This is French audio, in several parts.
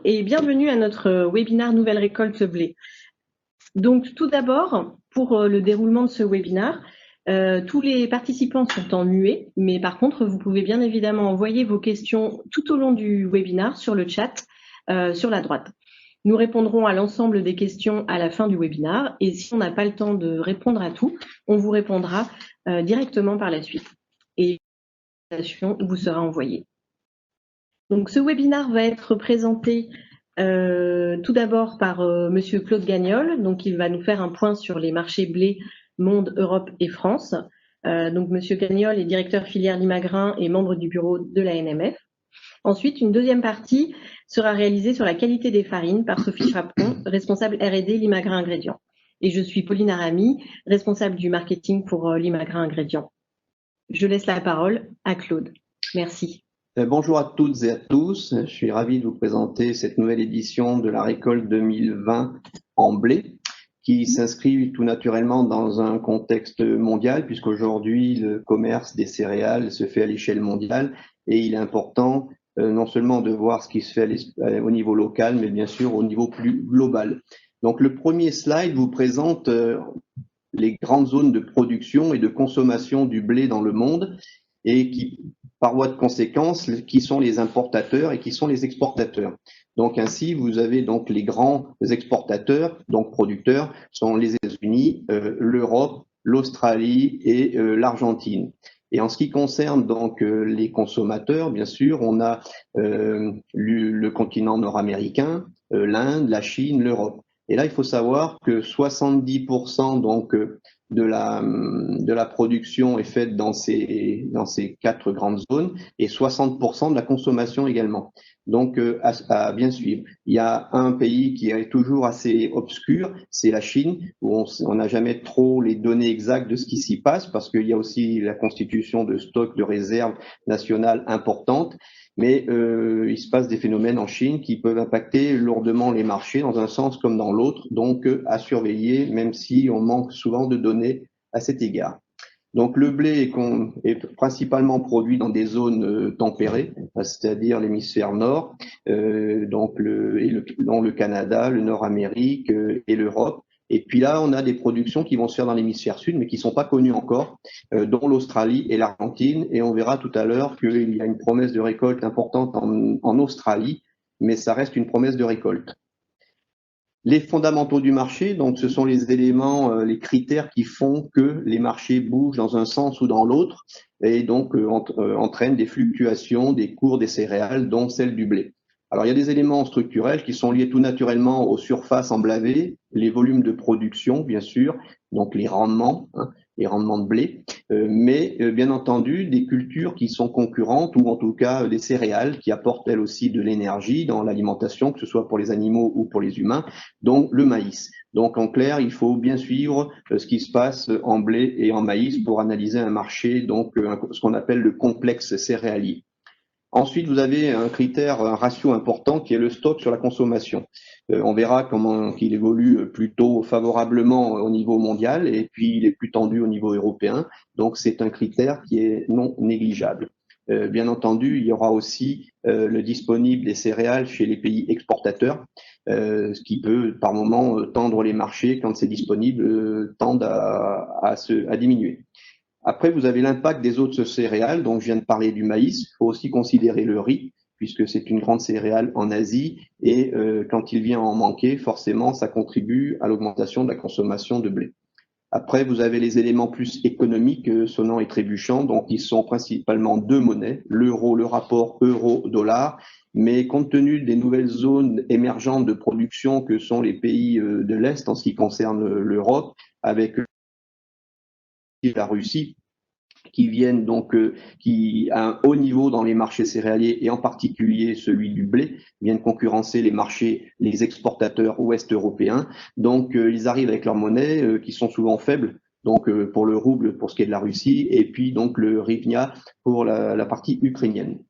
et bienvenue à notre webinaire Nouvelle récolte blé. Donc tout d'abord, pour le déroulement de ce webinaire, tous les participants sont en muet, mais par contre, vous pouvez bien évidemment envoyer vos questions tout au long du webinaire sur le chat sur la droite. Nous répondrons à l'ensemble des questions à la fin du webinaire et si on n'a pas le temps de répondre à tout, on vous répondra directement par la suite. Et l'invitation vous sera envoyée. Donc ce webinaire va être présenté tout d'abord par Monsieur Claude Gagnol, donc il va nous faire un point sur les marchés blé monde, Europe et France. Donc Monsieur Gagnol est directeur filière Limagrain et membre du bureau de la NMF. Ensuite, une deuxième partie sera réalisée sur la qualité des farines par Sophie Chaperon, responsable R&D Limagrain Ingrédients. Et je suis Pauline Arami, responsable du marketing pour Limagrain Ingrédients. Je laisse la parole à Claude. Merci. Bonjour à toutes et à tous, je suis ravi de vous présenter cette nouvelle édition de la récolte 2020 en blé qui s'inscrit tout naturellement dans un contexte mondial puisqu'aujourd'hui le commerce des céréales se fait à l'échelle mondiale et il est important non seulement de voir ce qui se fait au niveau local mais bien sûr au niveau plus global. Donc le premier slide vous présente les grandes zones de production et de consommation du blé dans le monde et qui, par voie de conséquence, qui sont les importateurs et qui sont les exportateurs. Donc ainsi, vous avez donc les grands exportateurs, donc producteurs, sont les États-Unis, l'Europe, l'Australie et l'Argentine. Et en ce qui concerne donc les consommateurs, bien sûr, on a le continent nord-américain, l'Inde, la Chine, l'Europe. Et là, il faut savoir que 70% donc de la production est faite dans ces quatre grandes zones et 60% de la consommation également. Donc, à bien suivre. Il y a un pays qui est toujours assez obscur, c'est la Chine, où on n'a jamais trop les données exactes de ce qui s'y passe parce qu'il y a aussi la constitution de stocks de réserves nationales importantes. Mais il se passe des phénomènes en Chine qui peuvent impacter lourdement les marchés dans un sens comme dans l'autre, donc à surveiller, même si on manque souvent de données à cet égard. Donc le blé est principalement produit dans des zones tempérées, c'est-à-dire l'hémisphère nord, dont le Canada, le Nord-Amérique et l'Europe. Et puis là, on a des productions qui vont se faire dans l'hémisphère sud, mais qui ne sont pas connues encore, dont l'Australie et l'Argentine. Et on verra tout à l'heure qu'il y a une promesse de récolte importante en Australie, mais ça reste une promesse de récolte. Les fondamentaux du marché, donc ce sont les éléments, les critères qui font que les marchés bougent dans un sens ou dans l'autre et donc entraînent des fluctuations des cours des céréales, dont celle du blé. Alors, il y a des éléments structurels qui sont liés tout naturellement aux surfaces emblavées, les volumes de production, bien sûr, donc les rendements de blé, mais bien entendu des cultures qui sont concurrentes ou en tout cas des céréales qui apportent elles aussi de l'énergie dans l'alimentation, que ce soit pour les animaux ou pour les humains, dont le maïs. Donc en clair, il faut bien suivre ce qui se passe en blé et en maïs pour analyser un marché, donc ce qu'on appelle le complexe céréalier. Ensuite, vous avez un critère, un ratio important qui est le stock sur la consommation. On verra comment qu'il évolue plutôt favorablement au niveau mondial et puis il est plus tendu au niveau européen. Donc c'est un critère qui est non négligeable. Bien entendu, il y aura aussi le disponible des céréales chez les pays exportateurs, ce qui peut par moment tendre les marchés quand c'est disponible, tendent à diminuer. Après, vous avez l'impact des autres céréales, donc je viens de parler du maïs. Il faut aussi considérer le riz, puisque c'est une grande céréale en Asie, et quand il vient en manquer, forcément, ça contribue à l'augmentation de la consommation de blé. Après, vous avez les éléments plus économiques, sonnants et trébuchants, donc ils sont principalement deux monnaies, l'euro, le rapport euro-dollar, mais compte tenu des nouvelles zones émergentes de production que sont les pays de l'Est en ce qui concerne l'Europe, avec la Russie, qui viennent donc, qui à un haut niveau dans les marchés céréaliers et en particulier celui du blé, viennent concurrencer les marchés, les exportateurs ouest européens. Donc, ils arrivent avec leurs monnaies qui sont souvent faibles. Donc, pour le rouble, pour ce qui est de la Russie, et puis donc le hryvnia pour la partie ukrainienne.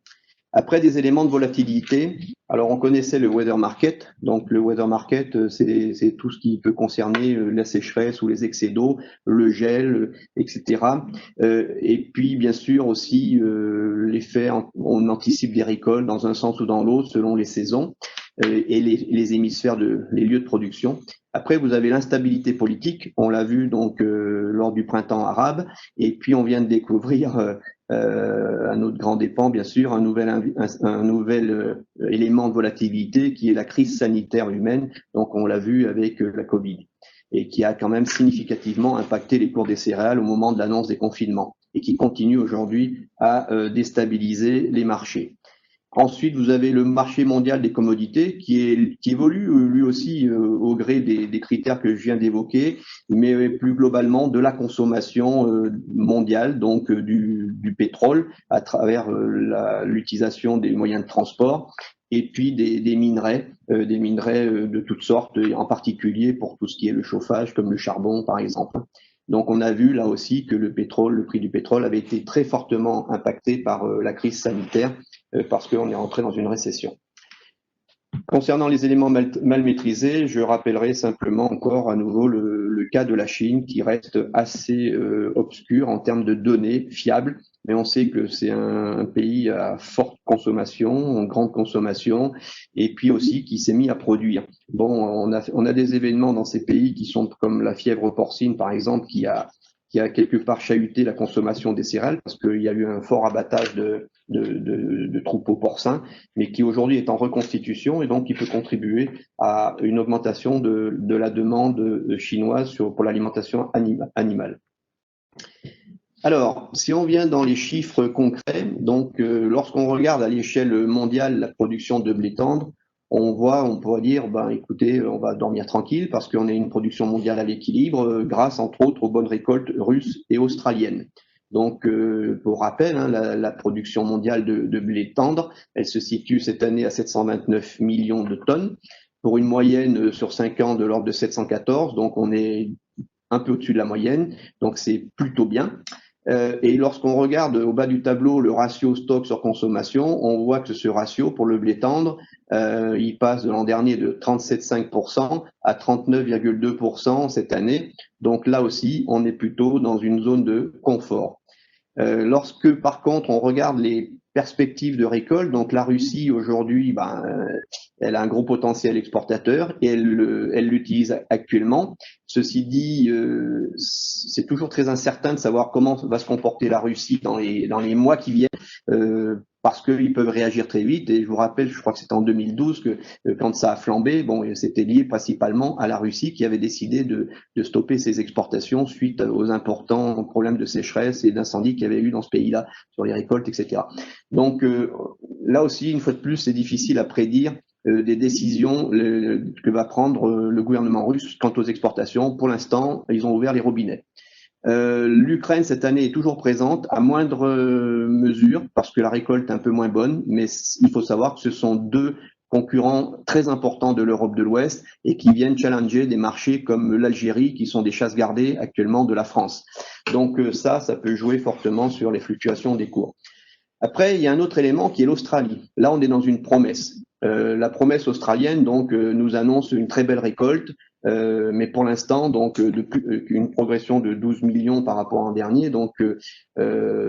Après, des éléments de volatilité. Alors, on connaissait le weather market. Donc, le weather market, c'est tout ce qui peut concerner la sécheresse ou les excès d'eau, le gel, etc. Et puis, bien sûr, aussi l'effet, on anticipe des récoltes dans un sens ou dans l'autre selon les saisons. et les hémisphères les lieux de production. Après, vous avez l'instabilité politique, on l'a vu donc lors du printemps arabe, et puis on vient de découvrir à notre grand dépens, bien sûr, un nouvel élément de volatilité qui est la crise sanitaire humaine. Donc, on l'a vu avec la Covid, et qui a quand même significativement impacté les cours des céréales au moment de l'annonce des confinements, et qui continue aujourd'hui à déstabiliser les marchés. Ensuite, vous avez le marché mondial des commodités qui évolue lui aussi au gré des critères que je viens d'évoquer, mais plus globalement de la consommation mondiale, donc du pétrole à travers l'utilisation des moyens de transport, et puis des minerais de toutes sortes, en particulier pour tout ce qui est le chauffage, comme le charbon par exemple. Donc on a vu là aussi que le prix du pétrole avait été très fortement impacté par la crise sanitaire, parce qu'on est entré dans une récession. Concernant les éléments mal maîtrisés, je rappellerai simplement encore à nouveau le cas de la Chine, qui reste assez obscur en termes de données fiables, mais on sait que c'est un pays à forte consommation, grande consommation, et puis aussi qui s'est mis à produire. Bon, on a des événements dans ces pays qui sont comme la fièvre porcine, par exemple, qui a quelque part chahuté la consommation des céréales, parce qu'il y a eu un fort abattage de troupeaux porcins, mais qui aujourd'hui est en reconstitution, et donc qui peut contribuer à une augmentation de la demande chinoise pour l'alimentation animale. Alors, si on vient dans les chiffres concrets, donc lorsqu'on regarde à l'échelle mondiale la production de blé tendre, on pourrait dire, ben écoutez, on va dormir tranquille parce qu'on a une production mondiale à l'équilibre grâce entre autres aux bonnes récoltes russes et australiennes. Donc, pour rappel, hein, la production mondiale de blé tendre, elle se situe cette année à 729 millions de tonnes, pour une moyenne sur 5 ans de l'ordre de 714, donc on est un peu au-dessus de la moyenne, donc c'est plutôt bien. Et lorsqu'on regarde au bas du tableau le ratio stock sur consommation, on voit que ce ratio pour le blé tendre, il passe de l'an dernier de 37,5% à 39,2% cette année. Donc là aussi, on est plutôt dans une zone de confort. Lorsque par contre on regarde les perspectives de récolte, donc la Russie aujourd'hui, elle a un gros potentiel exportateur et elle l'utilise actuellement. Ceci dit, c'est toujours très incertain de savoir comment va se comporter la Russie dans les mois qui viennent, parce qu'ils peuvent réagir très vite. Et je vous rappelle, je crois que c'était en 2012 que quand ça a flambé, bon, c'était lié principalement à la Russie qui avait décidé de stopper ses exportations suite aux importants problèmes de sécheresse et d'incendie qu'il y avait eu dans ce pays-là sur les récoltes, etc. Donc là aussi, une fois de plus, c'est difficile à prédire des décisions que va prendre le gouvernement russe quant aux exportations. Pour l'instant, ils ont ouvert les robinets. L'Ukraine, cette année, est toujours présente, à moindre mesure, parce que la récolte est un peu moins bonne, mais il faut savoir que ce sont deux concurrents très importants de l'Europe de l'Ouest et qui viennent challenger des marchés comme l'Algérie, qui sont des chasses gardées actuellement de la France. Donc ça peut jouer fortement sur les fluctuations des cours. Après, il y a un autre élément qui est l'Australie. Là, on est dans une promesse. La promesse australienne donc nous annonce une très belle récolte, mais pour l'instant donc une progression de 12 millions par rapport à l'an dernier, donc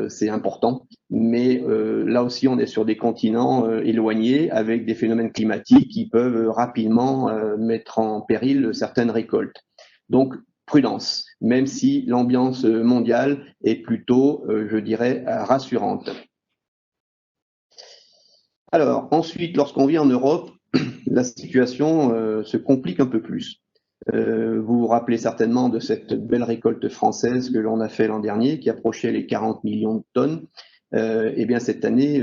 c'est important. Mais là aussi, on est sur des continents éloignés avec des phénomènes climatiques qui peuvent rapidement mettre en péril certaines récoltes. Donc prudence, même si l'ambiance mondiale est plutôt, je dirais, rassurante. Alors, ensuite, lorsqu'on vit en Europe, la situation se complique un peu plus. Vous vous rappelez certainement de cette belle récolte française que l'on a fait l'an dernier, qui approchait les 40 millions de tonnes. Eh bien, cette année,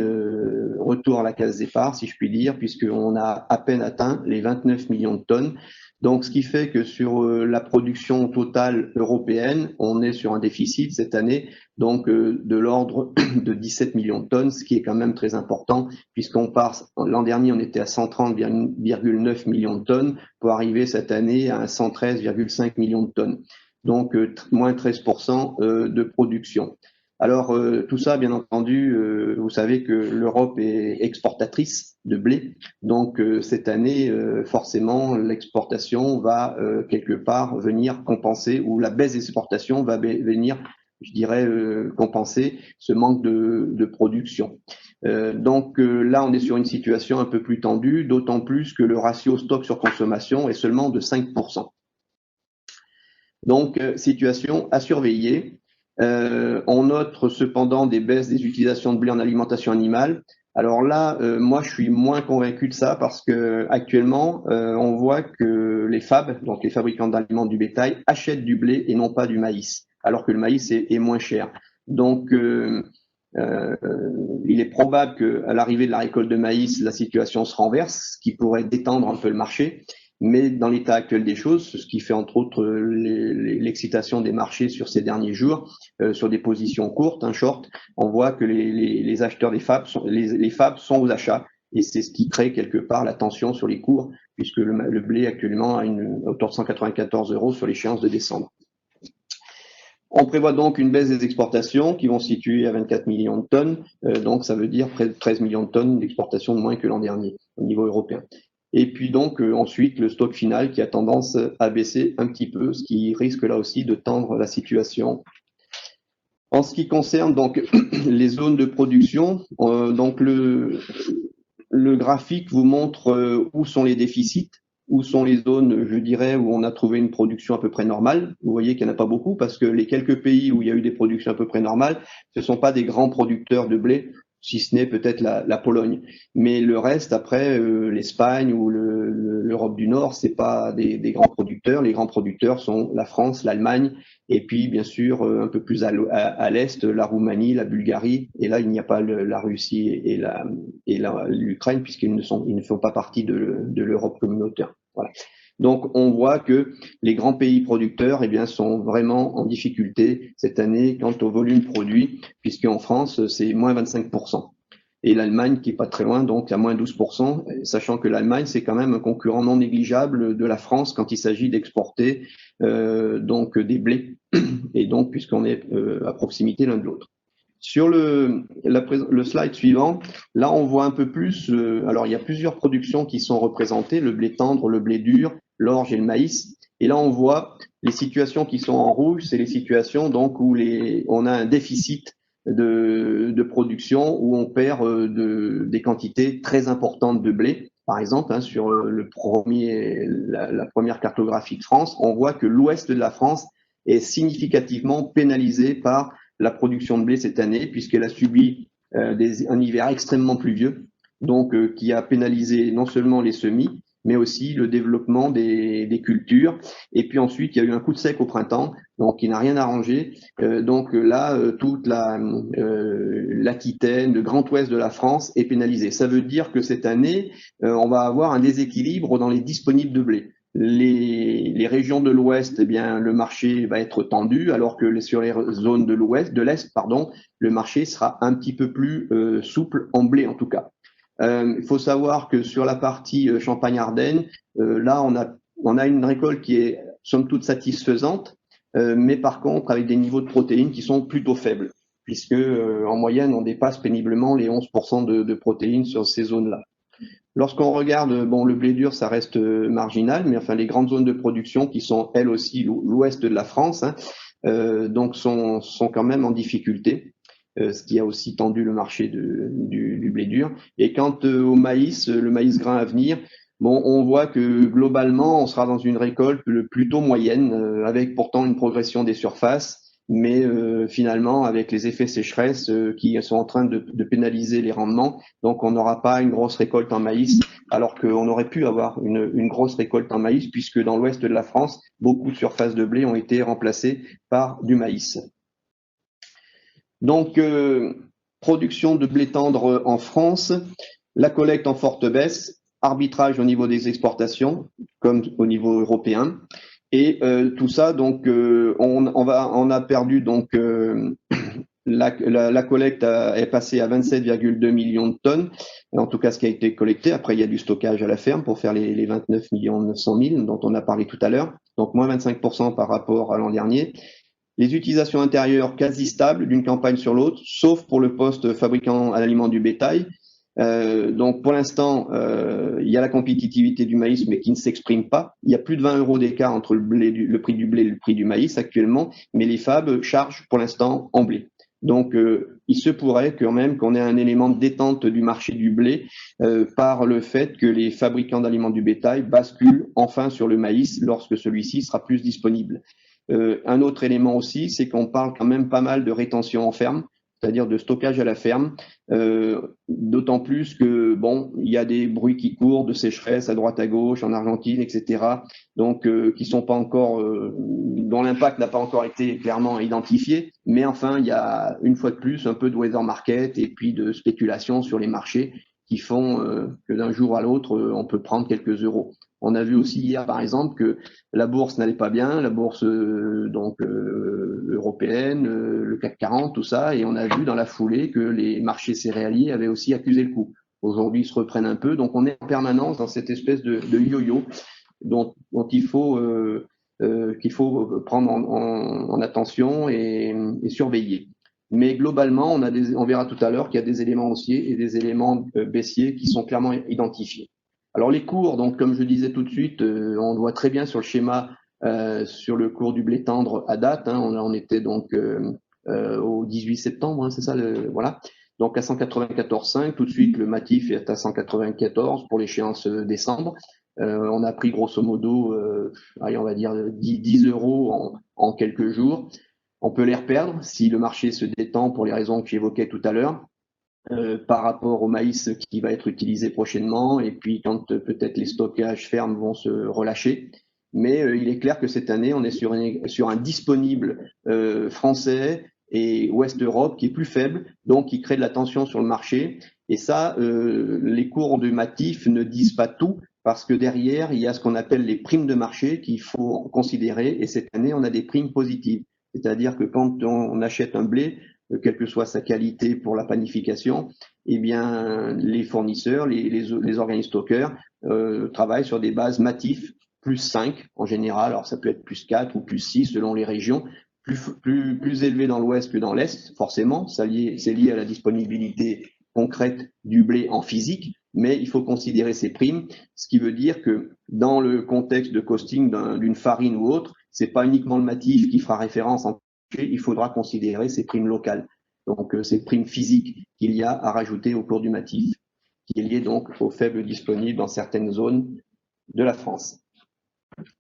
retour à la case départ, si je puis dire, puisqu'on a à peine atteint les 29 millions de tonnes. Donc, ce qui fait que sur la production totale européenne, on est sur un déficit cette année, donc de l'ordre de 17 millions de tonnes, ce qui est quand même très important, puisqu'on part, l'an dernier, on était à 130,9 millions de tonnes, pour arriver cette année à 113,5 millions de tonnes. Donc, moins 13% de production. Alors, tout ça, bien entendu, vous savez que l'Europe est exportatrice de blé. Donc, cette année, forcément, l'exportation va quelque part venir compenser, ou la baisse des exportations va venir, je dirais, compenser ce manque de production. Là, on est sur une situation un peu plus tendue, d'autant plus que le ratio stock sur consommation est seulement de 5%. Donc, situation à surveiller. On note cependant des baisses des utilisations de blé en alimentation animale. Alors là, moi, je suis moins convaincu de ça parce que actuellement, on voit que les FAB, donc les fabricants d'aliments du bétail, achètent du blé et non pas du maïs, alors que le maïs est moins cher. Donc, il est probable qu'à l'arrivée de la récolte de maïs, la situation se renverse, ce qui pourrait détendre un peu le marché. Mais dans l'état actuel des choses, ce qui fait entre autres l'excitation des marchés sur ces derniers jours, sur des positions courtes, un short, on voit que les acheteurs des FAB les FAB sont aux achats. Et c'est ce qui crée quelque part la tension sur les cours, puisque le blé actuellement a autour de 194 € sur l'échéance de décembre. On prévoit donc une baisse des exportations qui vont se situer à 24 millions de tonnes, donc ça veut dire près de 13 millions de tonnes d'exportations de moins que l'an dernier au niveau européen. Et puis donc ensuite le stock final qui a tendance à baisser un petit peu, ce qui risque là aussi de tendre la situation. En ce qui concerne donc les zones de production, donc le graphique vous montre où sont les déficits, où sont les zones, je dirais, où on a trouvé une production à peu près normale. Vous voyez qu'il n'y en a pas beaucoup parce que les quelques pays où il y a eu des productions à peu près normales, ce ne sont pas des grands producteurs de blé, si ce n'est peut-être la Pologne. Mais le reste, après, l'Espagne ou l'Europe du Nord, c'est pas des grands producteurs. Les grands producteurs sont la France, l'Allemagne, et puis bien sûr un peu plus à l'est, la Roumanie, la Bulgarie. Et là, il n'y a pas la Russie et l'Ukraine puisqu'ils ne font pas partie de l'Europe communautaire. Voilà. Donc, on voit que les grands pays producteurs, eh bien, sont vraiment en difficulté cette année quant au volume produit, puisqu'en France, c'est moins 25%. Et l'Allemagne, qui est pas très loin, donc à moins 12%, sachant que l'Allemagne, c'est quand même un concurrent non négligeable de la France quand il s'agit d'exporter donc des blés, et donc puisqu'on est à proximité l'un de l'autre. Sur le slide suivant, là on voit un peu plus, alors il y a plusieurs productions qui sont représentées, le blé tendre, le blé dur, l'orge et le maïs. Et là on voit les situations qui sont en rouge, c'est les situations donc où on a un déficit de production, où on perd des quantités très importantes de blé. Par exemple, sur la première cartographie de France, on voit que l'ouest de la France est significativement pénalisé par la production de blé cette année, puisqu'elle a subi un hiver extrêmement pluvieux, donc qui a pénalisé non seulement les semis, mais aussi le développement des cultures. Et puis ensuite, il y a eu un coup de sec au printemps, donc qui n'a rien arrangé. Donc là, toute l'Aquitaine, le Grand Ouest de la France est pénalisé. Ça veut dire que cette année, on va avoir un déséquilibre dans les disponibles de blé. Les régions de l'Ouest, eh bien, le marché va être tendu, alors que sur les zones de l'Est, le marché sera un petit peu plus souple en blé en tout cas. Il faut savoir que sur la partie Champagne-Ardenne, là, on a une récolte qui est somme toute satisfaisante, mais par contre avec des niveaux de protéines qui sont plutôt faibles, puisque en moyenne, on dépasse péniblement les 11% de protéines sur ces zones-là. Lorsqu'on regarde, le blé dur, ça reste marginal, mais enfin les grandes zones de production qui sont elles aussi l'ouest de la France, donc sont quand même en difficulté, ce qui a aussi tendu le marché du blé dur. Et quant au maïs, le maïs grain à venir, on voit que globalement, on sera dans une récolte plutôt moyenne, avec pourtant une progression des surfaces, mais finalement avec les effets sécheresse qui sont en train de pénaliser les rendements, donc on n'aura pas une grosse récolte en maïs, alors qu'on aurait pu avoir une grosse récolte en maïs, puisque dans l'ouest de la France, beaucoup de surfaces de blé ont été remplacées par du maïs. Donc, production de blé tendre en France, la collecte en forte baisse, arbitrage au niveau des exportations, comme au niveau européen. Et tout ça, donc, on a perdu donc la collecte est passée à 27,2 millions de tonnes, en tout cas ce qui a été collecté. Après, il y a du stockage à la ferme pour faire les 29 900 000 dont on a parlé tout à l'heure, donc moins 25% par rapport à l'an dernier. Les utilisations intérieures quasi stables d'une campagne sur l'autre, sauf pour le poste fabricant à l'aliment du bétail. Donc pour l'instant, il y a la compétitivité du maïs, mais qui ne s'exprime pas. Il y a plus de 20 € d'écart entre le prix du blé et le prix du maïs actuellement, mais les FAB chargent pour l'instant en blé. Donc, il se pourrait quand même qu'on ait un élément de détente du marché du blé par le fait que les fabricants d'aliments du bétail basculent enfin sur le maïs lorsque celui-ci sera plus disponible. Un autre élément aussi, c'est qu'on parle quand même pas mal de rétention en ferme, c'est-à-dire de stockage à la ferme, d'autant plus que bon, il y a des bruits qui courent de sécheresse à droite à gauche en Argentine, etc. Donc qui sont pas encore, dont l'impact n'a pas encore été clairement identifié, mais enfin il y a une fois de plus un peu de weather market et puis de spéculation sur les marchés qui font que d'un jour à l'autre on peut prendre quelques euros. On a vu aussi hier, par exemple, que la bourse n'allait pas bien, la bourse européenne, le CAC 40, tout ça, et on a vu dans la foulée que les marchés céréaliers avaient aussi accusé le coup. Aujourd'hui, ils se reprennent un peu, donc on est en permanence dans cette espèce de yo-yo dont il faut qu'il faut prendre en attention et surveiller. Mais globalement, on verra tout à l'heure qu'il y a des éléments haussiers et des éléments baissiers qui sont clairement identifiés. Alors les cours, donc comme je disais tout de suite, on voit très bien sur le schéma sur le cours du blé tendre à date. Hein, on était donc au 18 septembre, hein, c'est ça, voilà. Donc à 194,5, tout de suite le Matif est à 194 pour l'échéance décembre. On a pris grosso modo, allez, on va dire 10 euros en quelques jours. On peut les reperdre si le marché se détend pour les raisons que j'évoquais tout à l'heure. Par rapport au maïs qui va être utilisé prochainement et puis quand peut-être les stockages fermes vont se relâcher. Mais il est clair que cette année, on est sur un disponible français et Ouest Europe qui est plus faible, donc qui crée de la tension sur le marché. Et ça, les cours du Matif ne disent pas tout parce que derrière, il y a ce qu'on appelle les primes de marché qu'il faut considérer. Et cette année, on a des primes positives. C'est-à-dire que quand on achète un blé, quelle que soit sa qualité pour la panification, eh bien, les fournisseurs, les organismes stockeurs travaillent sur des bases Matif plus 5 en général. Alors, ça peut être plus 4 ou plus 6 selon les régions, plus élevé dans l'ouest que dans l'est, forcément. C'est lié à la disponibilité concrète du blé en physique, mais il faut considérer ces primes, ce qui veut dire que dans le contexte de costing d'une farine ou autre, c'est pas uniquement le Matif qui fera référence en il faudra considérer ces primes locales, donc ces primes physiques qu'il y a à rajouter au cours du Matif, qui est lié donc aux faibles disponibles dans certaines zones de la France.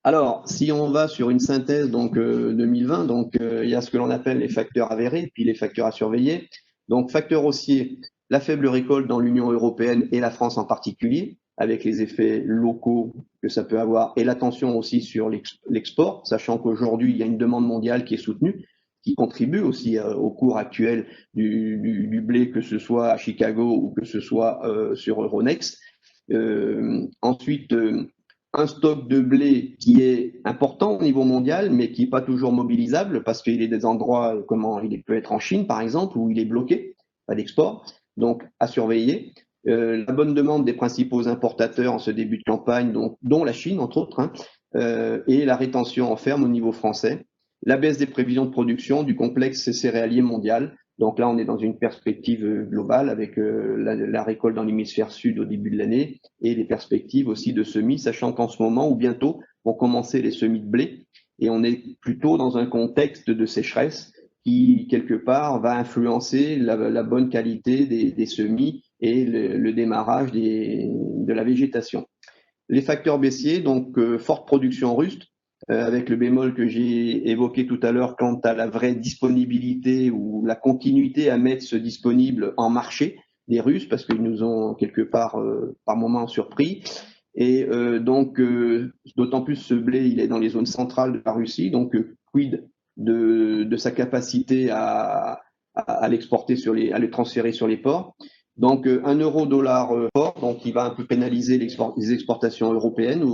Alors, si on va sur une synthèse donc 2020, donc il y a ce que l'on appelle les facteurs avérés, puis les facteurs à surveiller. Donc, facteur haussier, la faible récolte dans l'Union européenne et la France en particulier, avec les effets locaux que ça peut avoir, et l'attention aussi sur l'export, sachant qu'aujourd'hui, il y a une demande mondiale qui est soutenue, qui contribue aussi au cours actuel du blé, que ce soit à Chicago ou que ce soit sur Euronext. Ensuite, un stock de blé qui est important au niveau mondial, mais qui n'est pas toujours mobilisable parce qu'il est des endroits, comment il peut être en Chine par exemple, où il est bloqué, pas d'export, donc à surveiller. La bonne demande des principaux importateurs en ce début de campagne, donc, dont la Chine entre autres, hein, et la rétention en ferme au niveau français. La baisse des prévisions de production du complexe céréalier mondial. Donc là, on est dans une perspective globale avec la récolte dans l'hémisphère sud au début de l'année et les perspectives aussi de semis, sachant qu'en ce moment ou bientôt vont commencer les semis de blé et on est plutôt dans un contexte de sécheresse qui, quelque part, va influencer la bonne qualité des semis et le démarrage de la végétation. Les facteurs baissiers, donc forte production russe, avec le bémol que j'ai évoqué tout à l'heure quant à la vraie disponibilité ou la continuité à mettre ce disponible en marché des Russes, parce qu'ils nous ont quelque part par moment surpris. Et donc, d'autant plus ce blé, il est dans les zones centrales de la Russie, donc quid de sa capacité à l'exporter à le transférer sur les ports. Donc, un euro-dollar fort, donc il va un peu pénaliser les exportations européennes,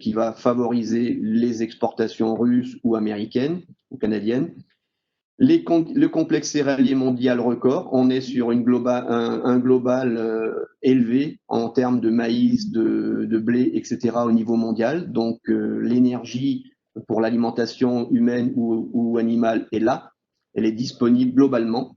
qui va favoriser les exportations russes ou américaines ou canadiennes. Le complexe céréalier mondial record, on est sur un global élevé en termes de maïs, de blé, etc. au niveau mondial. Donc, l'énergie pour l'alimentation humaine ou animale est là, elle est disponible globalement.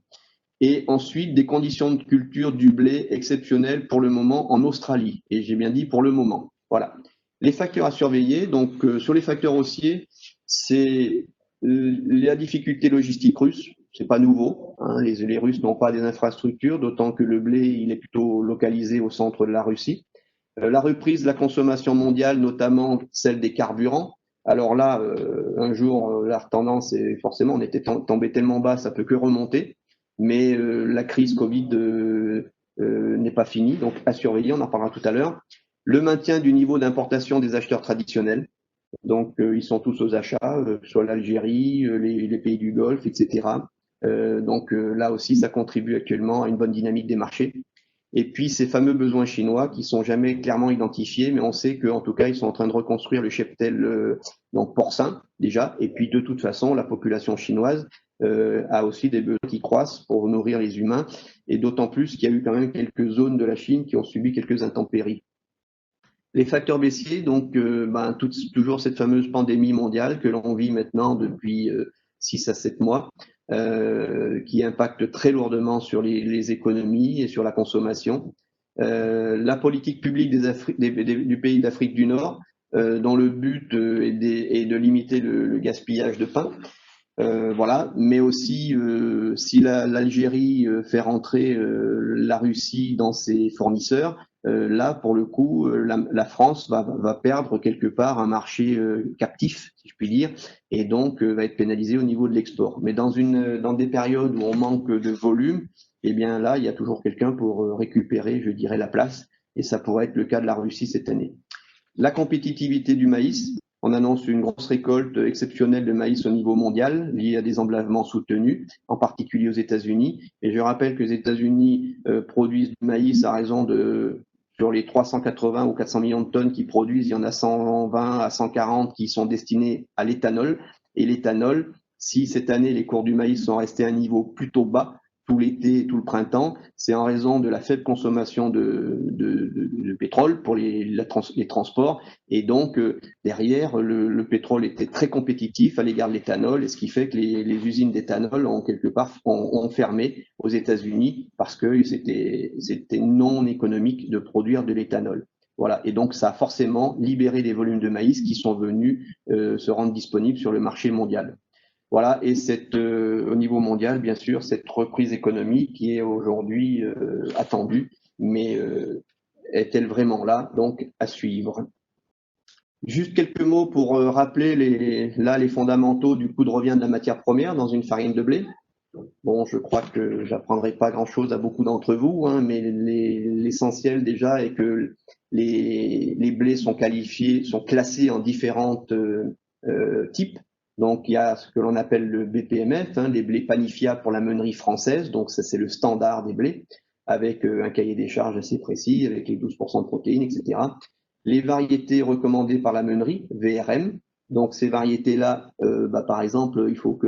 Et ensuite, des conditions de culture du blé exceptionnelles pour le moment en Australie. Et j'ai bien dit pour le moment. Voilà. Les facteurs à surveiller. Donc, sur les facteurs haussiers, c'est la difficulté logistique russe, c'est pas nouveau, hein, les Russes n'ont pas des infrastructures, d'autant que le blé, il est plutôt localisé au centre de la Russie. La reprise de la consommation mondiale, notamment celle des carburants. Alors là, un jour, la tendance, est forcément, on était tombé tellement bas, ça peut que remonter. Mais la crise Covid n'est pas finie, donc à surveiller, on en parlera tout à l'heure. Le maintien du niveau d'importation des acheteurs traditionnels. Donc, ils sont tous aux achats, soit l'Algérie, les pays du Golfe, etc. Donc là aussi, ça contribue actuellement à une bonne dynamique des marchés. Et puis ces fameux besoins chinois qui sont jamais clairement identifiés, mais on sait qu'en tout cas, ils sont en train de reconstruire le cheptel donc porcin déjà. Et puis de toute façon, la population chinoise a aussi des besoins qui croissent pour nourrir les humains. Et d'autant plus qu'il y a eu quand même quelques zones de la Chine qui ont subi quelques intempéries. Les facteurs baissiers, donc toujours cette fameuse pandémie mondiale que l'on vit maintenant depuis 6 à 7 mois, qui impacte très lourdement sur les économies et sur la consommation. La politique publique du pays d'Afrique du Nord, dont le but est de limiter le gaspillage de pain. Voilà, mais aussi si l'Algérie fait rentrer la Russie dans ses fournisseurs, là pour le coup la France va perdre quelque part un marché captif, si je puis dire, et donc va être pénalisée au niveau de l'export. Mais dans des périodes où on manque de volume, eh bien là il y a toujours quelqu'un pour récupérer, je dirais, la place, et ça pourrait être le cas de la Russie cette année. La compétitivité du maïs. On annonce une grosse récolte exceptionnelle de maïs au niveau mondial, liée à des emblavements soutenus, en particulier aux États-Unis. Et je rappelle que les États-Unis produisent du maïs à raison de, sur les 380 ou 400 millions de tonnes qu'ils produisent, il y en a 120 à 140 qui sont destinés à l'éthanol. Et l'éthanol, si cette année les cours du maïs sont restés à un niveau plutôt bas, tout l'été et tout le printemps, c'est en raison de la faible consommation de pétrole pour les transports. Et donc, derrière, le pétrole était très compétitif à l'égard de l'éthanol, et ce qui fait que les usines d'éthanol ont quelque part ont fermé aux États-Unis parce que c'était non économique de produire de l'éthanol. Voilà. Et donc, ça a forcément libéré des volumes de maïs qui sont venus se rendre disponibles sur le marché mondial. Voilà, et au niveau mondial, bien sûr, cette reprise économique qui est aujourd'hui attendue, mais est-elle vraiment là? Donc, à suivre. Juste quelques mots pour rappeler les fondamentaux du coût de revient de la matière première dans une farine de blé. Bon, je crois que j'apprendrai pas grand-chose à beaucoup d'entre vous, hein, mais l'essentiel déjà est que les blés sont classés en différents types. Donc, il y a ce que l'on appelle le BPMF, hein, les blés panifiables pour la meunerie française. Donc, ça, c'est le standard des blés, avec un cahier des charges assez précis, avec les 12% de protéines, etc. Les variétés recommandées par la meunerie, VRM. Donc, ces variétés-là, par exemple, il faut que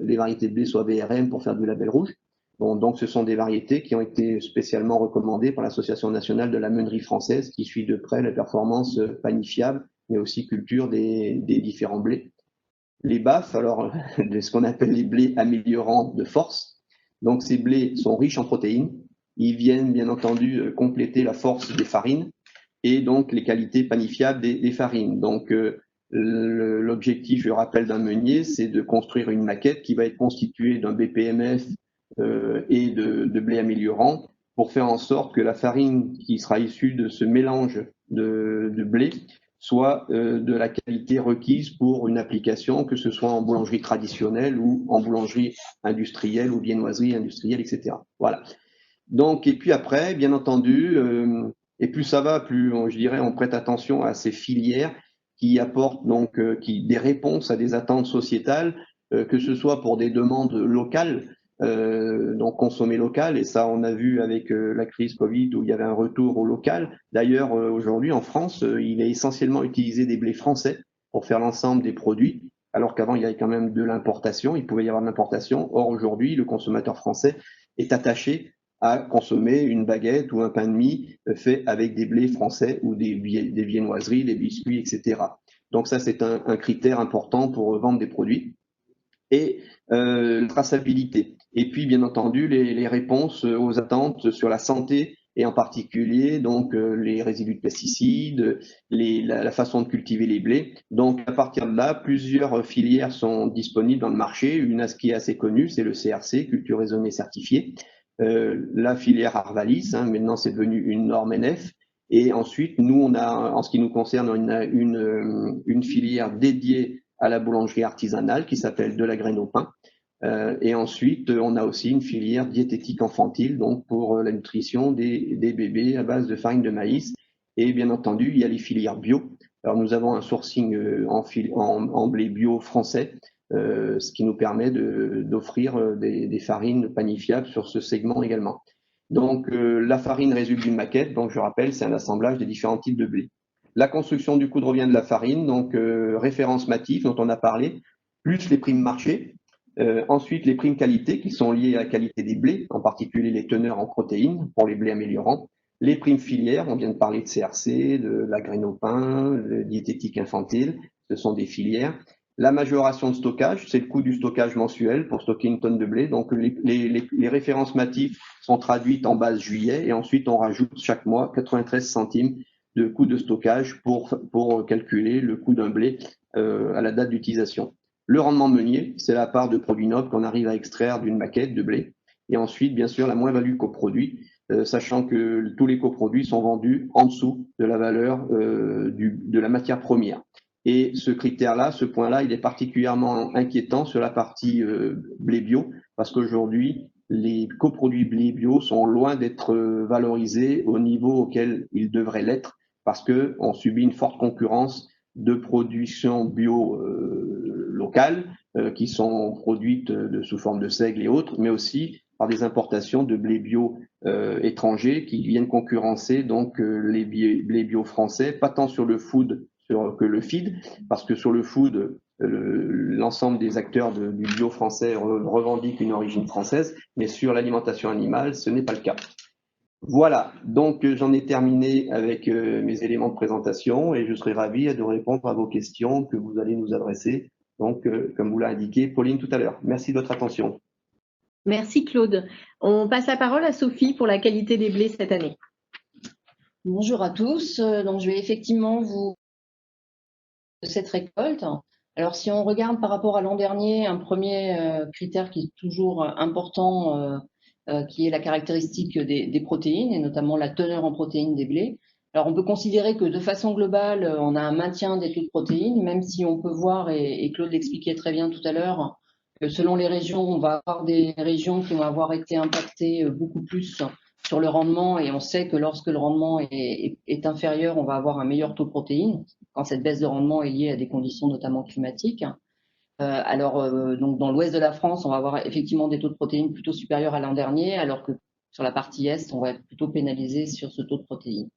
les variétés de blé soient VRM pour faire du label rouge. Bon, donc, ce sont des variétés qui ont été spécialement recommandées par l'Association nationale de la meunerie française, qui suit de près la performance panifiable, mais aussi culture des différents blés. Les BAF, alors, de ce qu'on appelle les blés améliorants de force. Donc, ces blés sont riches en protéines. Ils viennent, bien entendu, compléter la force des farines et donc les qualités panifiables des farines. Donc, l'objectif, je rappelle, d'un meunier, c'est de construire une maquette qui va être constituée d'un BPMF et de blé améliorant pour faire en sorte que la farine qui sera issue de ce mélange de blé soit de la qualité requise pour une application, que ce soit en boulangerie traditionnelle ou en boulangerie industrielle ou viennoiserie industrielle, etc. Voilà. Donc, et puis après, bien entendu, et plus ça va, plus je dirais on prête attention à ces filières qui apportent donc des réponses à des attentes sociétales, que ce soit pour des demandes locales, donc consommer local, et ça on a vu avec la crise Covid où il y avait un retour au local. D'ailleurs, aujourd'hui en France, il est essentiellement utilisé des blés français pour faire l'ensemble des produits, alors qu'avant il y avait quand même de l'importation, il pouvait y avoir de l'importation. Or aujourd'hui, le consommateur français est attaché à consommer une baguette ou un pain de mie fait avec des blés français ou des viennoiseries, des biscuits, etc. Donc ça, c'est un critère important pour vendre des produits. Et la traçabilité. Et puis, bien entendu, les réponses aux attentes sur la santé et en particulier donc les résidus de pesticides, la façon de cultiver les blés. Donc à partir de là, plusieurs filières sont disponibles dans le marché. Une qui est assez connue, c'est le CRC, culture raisonnée certifiée. La filière Arvalis, maintenant c'est devenu une norme NF. Et ensuite, nous, on a, en ce qui nous concerne, on a une filière dédiée à la boulangerie artisanale qui s'appelle de la graine au pain. Et ensuite, on a aussi une filière diététique infantile, donc pour la nutrition des bébés à base de farine de maïs. Et bien entendu, il y a les filières bio. Alors, nous avons un sourcing en blé bio français, ce qui nous permet d'offrir des farines panifiables sur ce segment également. Donc, la farine résulte d'une maquette. Donc, je rappelle, c'est un assemblage des différents types de blé. La construction du coût de revient de la farine, donc référence Matif dont on a parlé, plus les primes marché. Ensuite, les primes qualité qui sont liées à la qualité des blés, en particulier les teneurs en protéines pour les blés améliorants. Les primes filières, on vient de parler de CRC, de la graine au pain, de diététique infantile, ce sont des filières. La majoration de stockage, c'est le coût du stockage mensuel pour stocker une tonne de blé. Donc, les références Matif sont traduites en base juillet et ensuite on rajoute chaque mois 93 centimes de coût de stockage pour calculer le coût d'un blé à la date d'utilisation. Le rendement meunier, c'est la part de produits nobles qu'on arrive à extraire d'une maquette de blé. Et ensuite, bien sûr, la moins-value coproduit, sachant que tous les coproduits sont vendus en dessous de la valeur de la matière première. Et ce critère-là, ce point-là, il est particulièrement inquiétant sur la partie blé bio, parce qu'aujourd'hui, les coproduits blé bio sont loin d'être valorisés au niveau auquel ils devraient l'être, parce qu'on subit une forte concurrence de production bio locales qui sont produites sous forme de seigle et autres, mais aussi par des importations de blé bio étrangers qui viennent concurrencer donc les blés bio français, pas tant sur le food que le feed, parce que sur le food, l'ensemble des acteurs du bio français revendiquent une origine française, mais sur l'alimentation animale, ce n'est pas le cas. Voilà, donc j'en ai terminé avec mes éléments de présentation et je serai ravi de répondre à vos questions que vous allez nous adresser. Donc, comme vous l'a indiqué Pauline tout à l'heure. Merci de votre attention. Merci Claude. On passe la parole à Sophie pour la qualité des blés cette année. Bonjour à tous. Donc, je vais effectivement vous de cette récolte. Alors, si on regarde par rapport à l'an dernier, un premier critère qui est toujours important, qui est la caractéristique des protéines et notamment la teneur en protéines des blés. Alors, on peut considérer que de façon globale, on a un maintien des taux de protéines, même si on peut voir, et Claude l'expliquait très bien tout à l'heure, que selon les régions, on va avoir des régions qui vont avoir été impactées beaucoup plus sur le rendement, et on sait que lorsque le rendement est inférieur, on va avoir un meilleur taux de protéines, quand cette baisse de rendement est liée à des conditions notamment climatiques. Donc dans l'ouest de la France, on va avoir effectivement des taux de protéines plutôt supérieurs à l'an dernier, alors que sur la partie est, on va être plutôt pénalisé sur ce taux de protéines.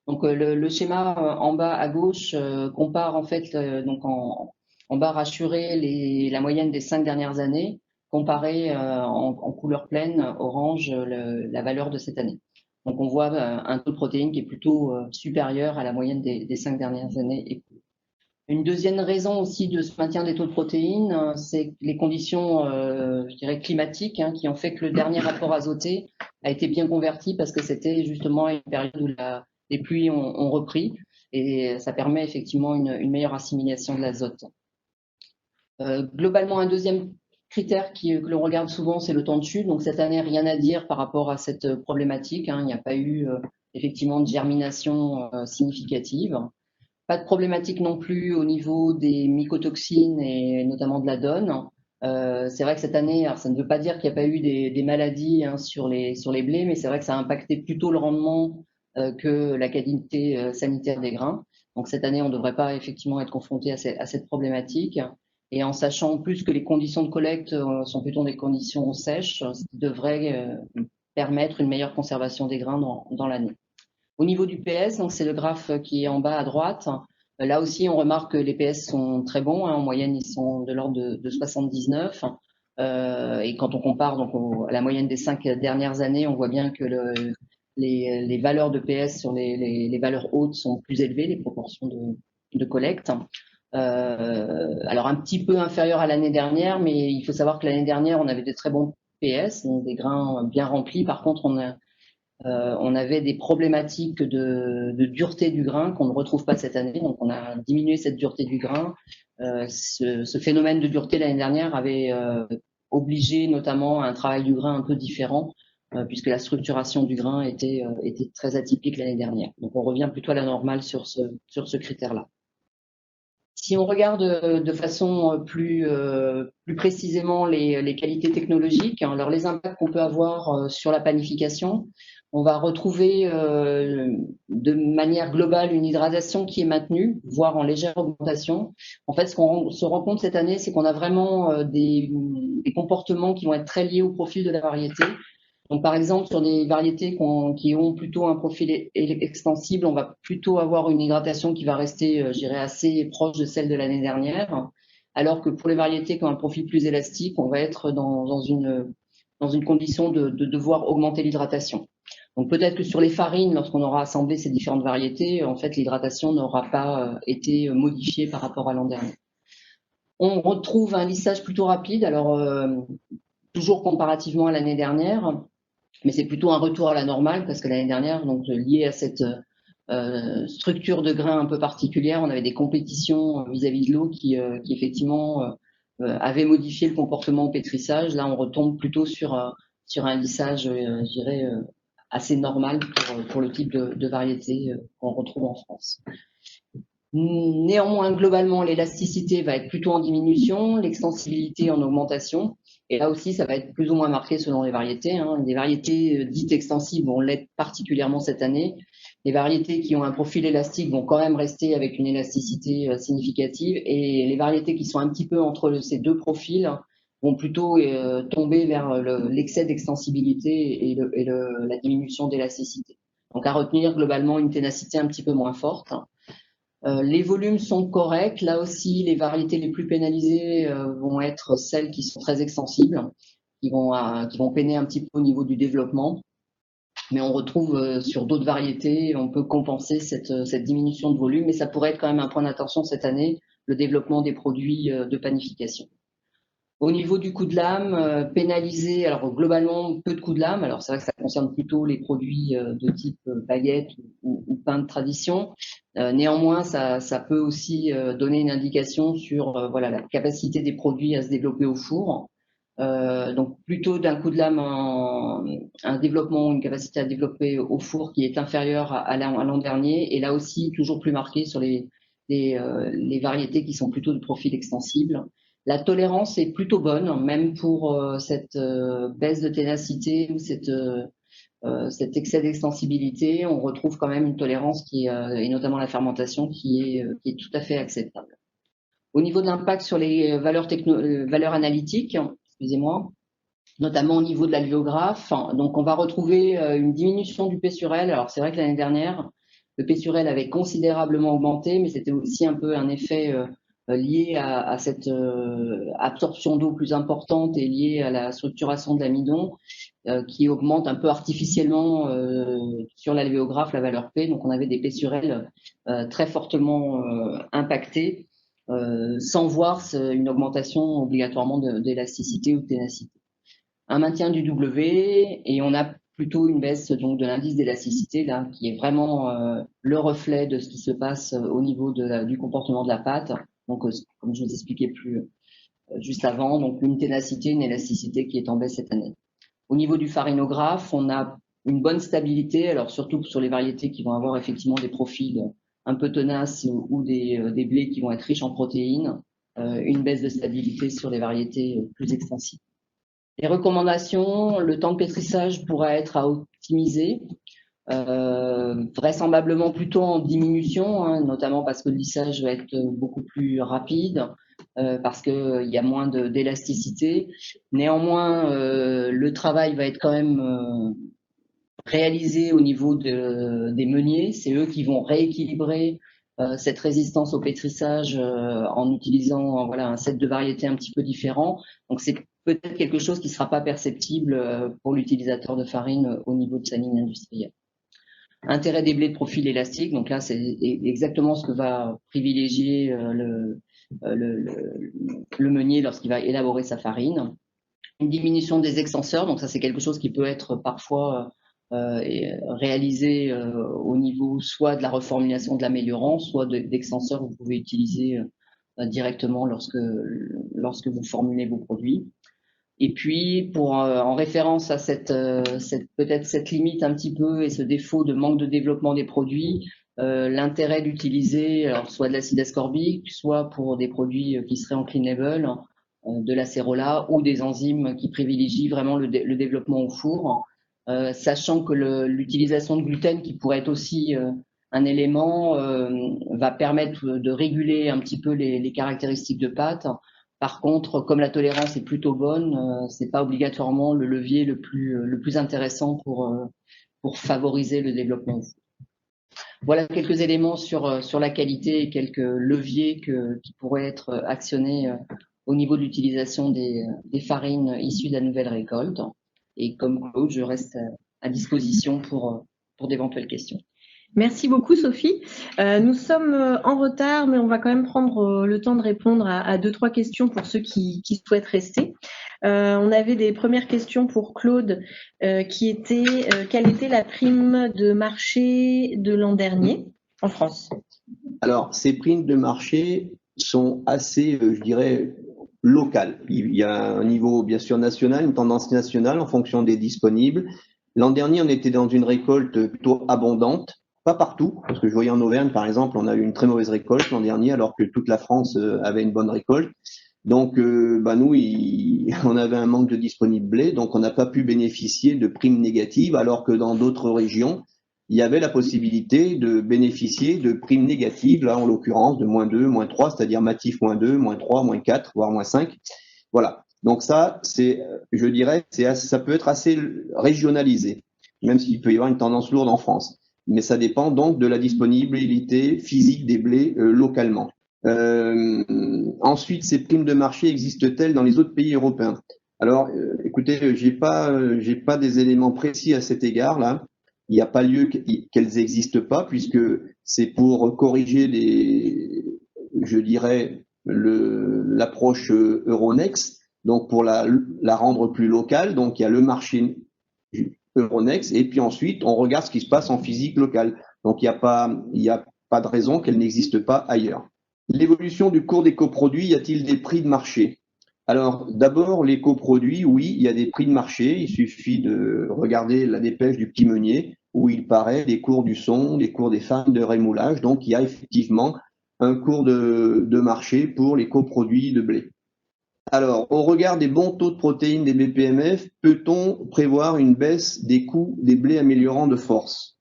Donc le schéma en bas à gauche compare en fait donc en barre assurée la moyenne des 5 dernières années, comparée en couleur pleine orange la valeur de cette année. Donc on voit un taux de protéines qui est plutôt supérieur à la moyenne des 5 dernières années. Une deuxième raison aussi de ce maintien des taux de protéines, c'est les conditions, je dirais, climatiques, qui ont fait que le dernier rapport azoté a été bien converti parce que c'était justement une période où les pluies ont repris et ça permet effectivement une meilleure assimilation de l'azote. Globalement, un deuxième critère que l'on regarde souvent, c'est le temps de chute. Donc cette année, rien à dire par rapport à cette problématique. Il n'y a pas eu effectivement de germination significative. Pas de problématique non plus au niveau des mycotoxines et notamment de la donne. C'est vrai que cette année, alors ça ne veut pas dire qu'il n'y a pas eu des maladies sur les blés, mais c'est vrai que ça a impacté plutôt le rendement que la qualité sanitaire des grains. Donc cette année, on ne devrait pas effectivement être confronté à cette problématique. Et en sachant en plus que les conditions de collecte sont plutôt des conditions sèches, ce qui devrait permettre une meilleure conservation des grains dans l'année. Au niveau du PS, donc c'est le graphe qui est en bas à droite. Là aussi, on remarque que les PS sont très bons. En moyenne, ils sont de l'ordre de 79. Et quand on compare donc à la moyenne des 5 dernières années, on voit bien que les valeurs de PS sur les valeurs hautes sont plus élevées, les proportions de collecte. Alors un petit peu inférieur à l'année dernière, mais il faut savoir que l'année dernière, on avait de très bons PS, donc des grains bien remplis. Par contre, on avait des problématiques de dureté du grain qu'on ne retrouve pas cette année. Donc, on a diminué cette dureté du grain. Ce phénomène de dureté l'année dernière avait obligé notamment un travail du grain un peu différent, puisque la structuration du grain était très atypique l'année dernière. Donc, on revient plutôt à la normale sur ce critère-là. Si on regarde de façon plus précisément les qualités technologiques, alors les impacts qu'on peut avoir sur la panification, on va retrouver de manière globale une hydratation qui est maintenue, voire en légère augmentation. En fait, ce qu'on se rend compte cette année, c'est qu'on a vraiment des comportements qui vont être très liés au profil de la variété. Donc, par exemple, sur des variétés qui ont plutôt un profil extensible, on va plutôt avoir une hydratation qui va rester, je dirais, assez proche de celle de l'année dernière, alors que pour les variétés qui ont un profil plus élastique, on va être dans une condition de devoir augmenter l'hydratation. Donc, peut-être que sur les farines, lorsqu'on aura assemblé ces différentes variétés, en fait, l'hydratation n'aura pas été modifiée par rapport à l'an dernier. On retrouve un lissage plutôt rapide, alors toujours comparativement à l'année dernière, mais c'est plutôt un retour à la normale parce que l'année dernière, donc lié à cette structure de grain un peu particulière, on avait des compétitions vis-à-vis de l'eau qui effectivement avaient modifié le comportement au pétrissage. Là, on retombe plutôt sur un lissage, je dirais, assez normal pour le type de variété qu'on retrouve en France. Néanmoins, globalement, l'élasticité va être plutôt en diminution, l'extensibilité en augmentation. Et là aussi, ça va être plus ou moins marqué selon les variétés. Les variétés dites extensibles vont l'être particulièrement cette année. Les variétés qui ont un profil élastique vont quand même rester avec une élasticité significative. Et les variétés qui sont un petit peu entre ces deux profils vont plutôt tomber vers l'excès d'extensibilité et la diminution d'élasticité. Donc à retenir globalement une ténacité un petit peu moins forte. Les volumes sont corrects. Là aussi, les variétés les plus pénalisées vont être celles qui sont très extensibles, qui vont peiner un petit peu au niveau du développement. Mais on retrouve sur d'autres variétés, on peut compenser cette diminution de volume, mais ça pourrait être quand même un point d'attention cette année, le développement des produits de panification. Au niveau du coup de lame, pénalisé, alors globalement peu de coups de lame, alors c'est vrai que ça concerne plutôt les produits de type baguette ou pain de tradition. Néanmoins, ça peut aussi donner une indication sur voilà, la capacité des produits à se développer au four. Donc plutôt d'un coup de lame un développement, une capacité à développer au four qui est inférieure à l'an dernier, et là aussi toujours plus marqué sur les variétés qui sont plutôt de profil extensible. La tolérance est plutôt bonne, même pour cette baisse de ténacité ou cet excès d'extensibilité. On retrouve quand même une tolérance et notamment la fermentation qui est tout à fait acceptable. Au niveau de l'impact sur les valeurs analytiques, excusez-moi, notamment au niveau de l'alvéographe, donc on va retrouver une diminution du P sur L. Alors c'est vrai que l'année dernière, le P sur L avait considérablement augmenté, mais c'était aussi un peu un effet lié à cette absorption d'eau plus importante et lié à la structuration de l'amidon qui augmente un peu artificiellement sur l'alvéographe la valeur P. Donc on avait des P sur L très fortement impactés sans voir une augmentation obligatoirement d'élasticité ou de ténacité. Un maintien du W et on a plutôt une baisse donc de l'indice d'élasticité là qui est vraiment le reflet de ce qui se passe au niveau du comportement de la pâte. Donc comme je vous expliquais juste avant, donc une ténacité, une élasticité qui est en baisse cette année. Au niveau du farinographe, on a une bonne stabilité, alors surtout sur les variétés qui vont avoir effectivement des profils un peu tenaces ou des blés qui vont être riches en protéines, une baisse de stabilité sur les variétés plus extensives. Les recommandations, le temps de pétrissage pourra être à optimiser, vraisemblablement plutôt en diminution, notamment parce que le lissage va être beaucoup plus rapide, parce qu'il y a moins d'élasticité. Néanmoins, le travail va être quand même réalisé au niveau des meuniers. C'est eux qui vont rééquilibrer cette résistance au pétrissage en utilisant voilà, un set de variétés un petit peu différent. Donc c'est peut-être quelque chose qui ne sera pas perceptible pour l'utilisateur de farine au niveau de sa ligne industrielle. Intérêt des blés de profil élastique, donc là c'est exactement ce que va privilégier le meunier lorsqu'il va élaborer sa farine. Une diminution des extenseurs, donc ça c'est quelque chose qui peut être parfois réalisés au niveau soit de la reformulation de l'améliorant, soit d'extenseurs que vous pouvez utiliser directement lorsque vous formulez vos produits. Et puis, en référence à peut-être cette limite un petit peu et ce défaut de manque de développement des produits, l'intérêt d'utiliser soit de l'acide ascorbique, soit pour des produits qui seraient en clean label, de l'acérola ou des enzymes qui privilégient vraiment le développement au four, sachant que l'utilisation de gluten, qui pourrait être aussi un élément, va permettre de réguler un petit peu les caractéristiques de pâte. Par contre, comme la tolérance est plutôt bonne, c'est pas obligatoirement le levier le plus intéressant pour favoriser le développement. Voilà quelques éléments sur la qualité et quelques leviers qui pourraient être actionnés au niveau de l'utilisation des farines issues de la nouvelle récolte. Et comme Claude, je reste à disposition pour d'éventuelles questions. Merci beaucoup, Sophie. Nous sommes en retard, mais on va quand même prendre le temps de répondre à 2-3 questions pour ceux qui souhaitent rester. On avait des premières questions pour Claude qui étaient quelle était la prime de marché de l'an dernier en France? Alors, ces primes de marché sont assez, je dirais, locales. Il y a un niveau, bien sûr, national, une tendance nationale en fonction des disponibles. L'an dernier, on était dans une récolte plutôt abondante. Pas partout, parce que je voyais en Auvergne, par exemple, on a eu une très mauvaise récolte l'an dernier, alors que toute la France avait une bonne récolte. Donc, nous, on avait un manque de disponible blé, donc on n'a pas pu bénéficier de primes négatives, alors que dans d'autres régions, il y avait la possibilité de bénéficier de primes négatives, là en l'occurrence de -2, -3, c'est-à-dire Matif -2, -3, -4, voire -5. Voilà. Donc ça, je dirais, ça peut être assez régionalisé, même s'il peut y avoir une tendance lourde en France. Mais ça dépend donc de la disponibilité physique des blés localement. Ensuite, ces primes de marché existent-elles dans les autres pays européens? Alors, écoutez, j'ai pas des éléments précis à cet égard là. Il n'y a pas lieu qu'elles n'existent pas, puisque c'est pour corriger je dirais, l'approche Euronext, donc pour la rendre plus locale. Donc il y a le marché Euronext, et puis ensuite on regarde ce qui se passe en physique locale. Donc il n'y a pas de raison qu'elle n'existe pas ailleurs. L'évolution du cours des coproduits, y a-t-il des prix de marché? Alors, d'abord, les coproduits, oui, il y a des prix de marché. Il suffit de regarder la dépêche du Petit Meunier, où il paraît les cours du son, les cours des farines de rémoulage. Donc, il y a effectivement un cours de marché pour les coproduits de blé. Alors, au regard des bons taux de protéines des BPMF, peut-on prévoir une baisse des coûts des blés améliorants de force?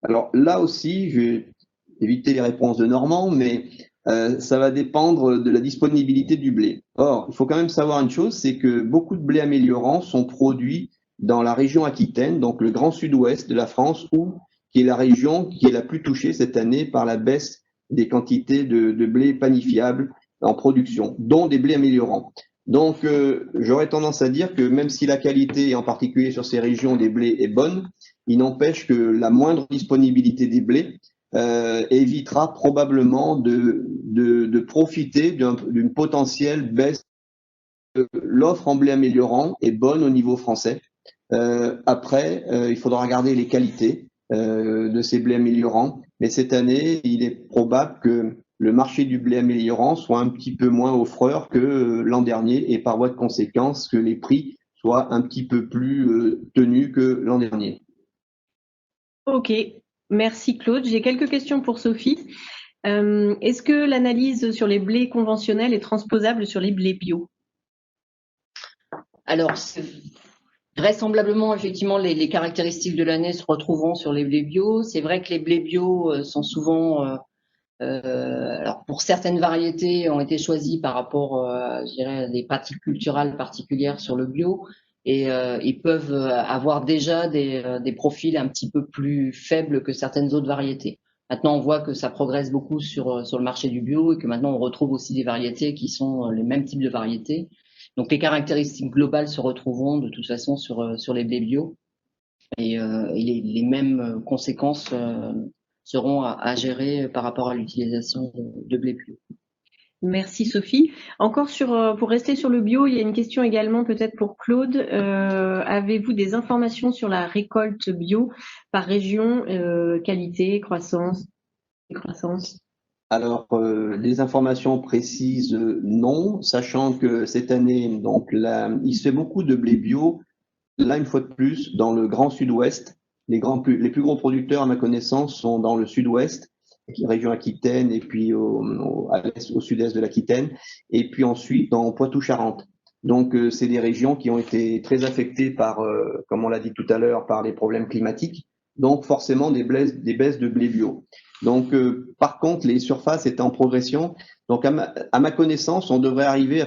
Alors là aussi, je vais éviter les réponses de Normand, mais ça va dépendre de la disponibilité du blé. Or, il faut quand même savoir une chose, c'est que beaucoup de blés améliorants sont produits dans la région Aquitaine, donc le grand sud-ouest de la France, qui est la région qui est la plus touchée cette année par la baisse des quantités de blé panifiables en production, dont des blés améliorants. Donc, j'aurais tendance à dire que même si la qualité, en particulier sur ces régions des blés, est bonne, il n'empêche que la moindre disponibilité des blés évitera probablement de profiter d'une potentielle baisse. L'offre en blé améliorant est bonne au niveau français. Après, il faudra regarder les qualités de ces blés améliorants. Mais cette année, il est probable que le marché du blé améliorant soit un petit peu moins offreur que l'an dernier, et par voie de conséquence que les prix soient un petit peu plus tenus que l'an dernier. Ok, merci Claude. J'ai quelques questions pour Sophie. Est-ce que l'analyse sur les blés conventionnels est transposable sur les blés bio? Alors, vraisemblablement, effectivement, les caractéristiques de l'année se retrouveront sur les blés bio. C'est vrai que les blés bio sont souvent, alors pour certaines variétés, ont été choisis par rapport, je dirais, à des pratiques culturelles particulières sur le bio, et ils peuvent avoir déjà des profils un petit peu plus faibles que certaines autres variétés. Maintenant, on voit que ça progresse beaucoup sur le marché du bio, et que maintenant on retrouve aussi des variétés qui sont les mêmes types de variétés. Donc les caractéristiques globales se retrouveront de toute façon sur les blés bio, et les mêmes conséquences seront à gérer par rapport à l'utilisation de blé bio. Merci Sophie. Encore pour rester sur le bio, il y a une question également peut-être pour Claude. Avez-vous des informations sur la récolte bio par région, qualité, croissance, décroissance? Alors, les informations précises, non, sachant que cette année, donc là, il se fait beaucoup de blé bio. Là, une fois de plus, dans le Grand Sud-Ouest, les plus gros producteurs, à ma connaissance, sont dans le Sud-Ouest, région Aquitaine, et puis au sud-est de l'Aquitaine, et puis ensuite en Poitou-Charentes. Donc, c'est des régions qui ont été très affectées par, comme on l'a dit tout à l'heure, par les problèmes climatiques. Donc, forcément, des baisses de blé bio. Donc, par contre, les surfaces étaient en progression. Donc, à ma connaissance, on devrait arriver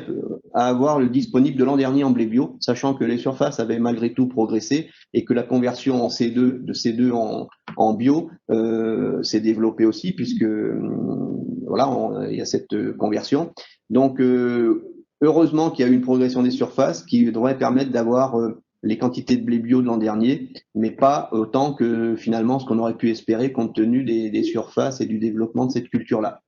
à avoir le disponible de l'an dernier en blé bio, sachant que les surfaces avaient malgré tout progressé et que la conversion en C2, de C2 en bio s'est développée aussi, puisque voilà, il y a cette conversion. Donc, heureusement qu'il y a eu une progression des surfaces qui devrait permettre d'avoir les quantités de blé bio de l'an dernier, mais pas autant que finalement ce qu'on aurait pu espérer compte tenu des surfaces et du développement de cette culture-là.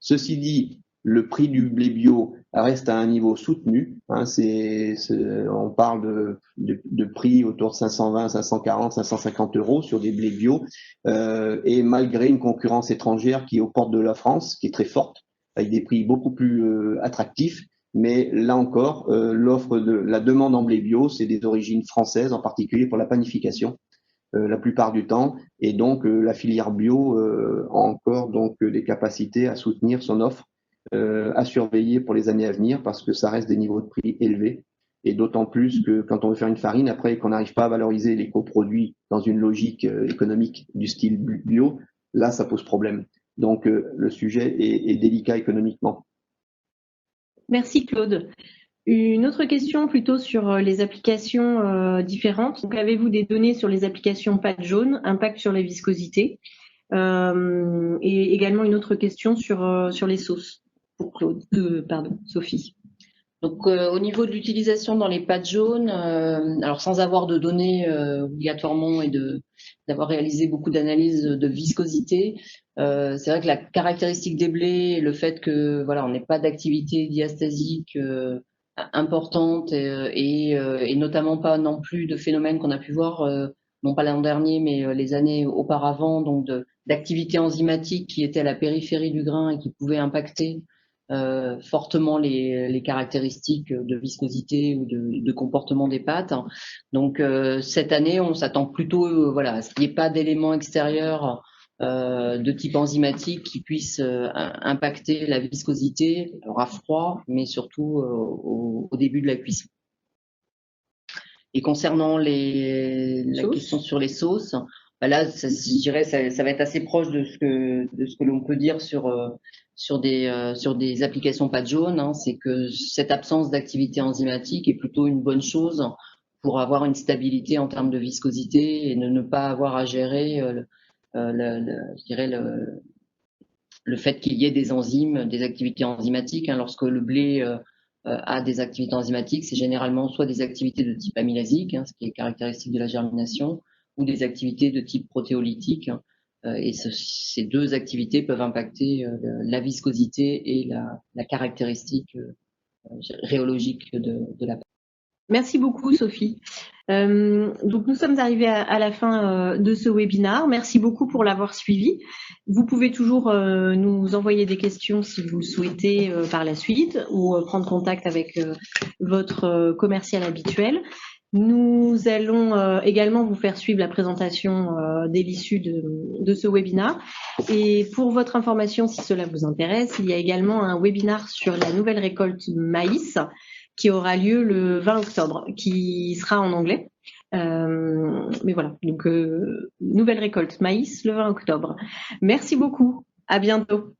Ceci dit, le prix du blé bio reste à un niveau soutenu. Hein, on parle de prix autour de 520, 540, 550 euros sur des blés bio, et malgré une concurrence étrangère qui est aux portes de la France, qui est très forte, avec des prix beaucoup plus attractifs. Mais là encore, la demande en blé bio, c'est des origines françaises, en particulier pour la panification. La plupart du temps, et donc la filière bio a encore donc des capacités à soutenir son offre, à surveiller pour les années à venir, parce que ça reste des niveaux de prix élevés, et d'autant plus que quand on veut faire une farine, après qu'on n'arrive pas à valoriser les coproduits dans une logique économique du style bio, là ça pose problème. Donc le sujet est délicat économiquement. Merci Claude. Une autre question plutôt sur les applications différentes. Donc, avez-vous des données sur les applications pâte jaune, impact sur la viscosité, et également une autre question sur les sauces pour Claude, Sophie. Donc, au niveau de l'utilisation dans les pâtes jaunes, alors sans avoir de données obligatoirement et d'avoir réalisé beaucoup d'analyses de viscosité, c'est vrai que la caractéristique des blés, le fait que voilà, on n'ait pas d'activité diastasique importante et notamment pas non plus de phénomènes qu'on a pu voir, non pas l'an dernier, mais les années auparavant, donc d'activité enzymatique qui était à la périphérie du grain et qui pouvait impacter fortement les caractéristiques de viscosité ou de comportement des pâtes. Donc cette année, on s'attend plutôt voilà, à ce qu'il n'y ait pas d'éléments extérieurs de type enzymatique qui puissent impacter la viscosité, alors à froid, mais surtout au début de la cuisson. Et concernant la question sur les sauces, bah là, je dirais, ça va être assez proche de ce que l'on peut dire sur des applications pâte jaune, hein, c'est que cette absence d'activité enzymatique est plutôt une bonne chose pour avoir une stabilité en termes de viscosité et ne pas avoir à gérer je dirais le fait qu'il y ait des enzymes, des activités enzymatiques. Hein, lorsque le blé a des activités enzymatiques, c'est généralement soit des activités de type amylasique, hein, ce qui est caractéristique de la germination, ou des activités de type protéolytique. Hein, et ces deux activités peuvent impacter la viscosité et la caractéristique rhéologique de la pâte. Merci beaucoup Sophie. Donc nous sommes arrivés à la fin de ce webinaire. Merci beaucoup pour l'avoir suivi. Vous pouvez toujours nous envoyer des questions si vous le souhaitez par la suite ou prendre contact avec votre commercial habituel. Nous allons également vous faire suivre la présentation dès l'issue de ce webinaire. Et pour votre information, si cela vous intéresse, il y a également un webinaire sur la nouvelle récolte maïs qui aura lieu le 20 octobre, qui sera en anglais. Mais voilà, donc nouvelle récolte maïs le 20 octobre. Merci beaucoup, à bientôt.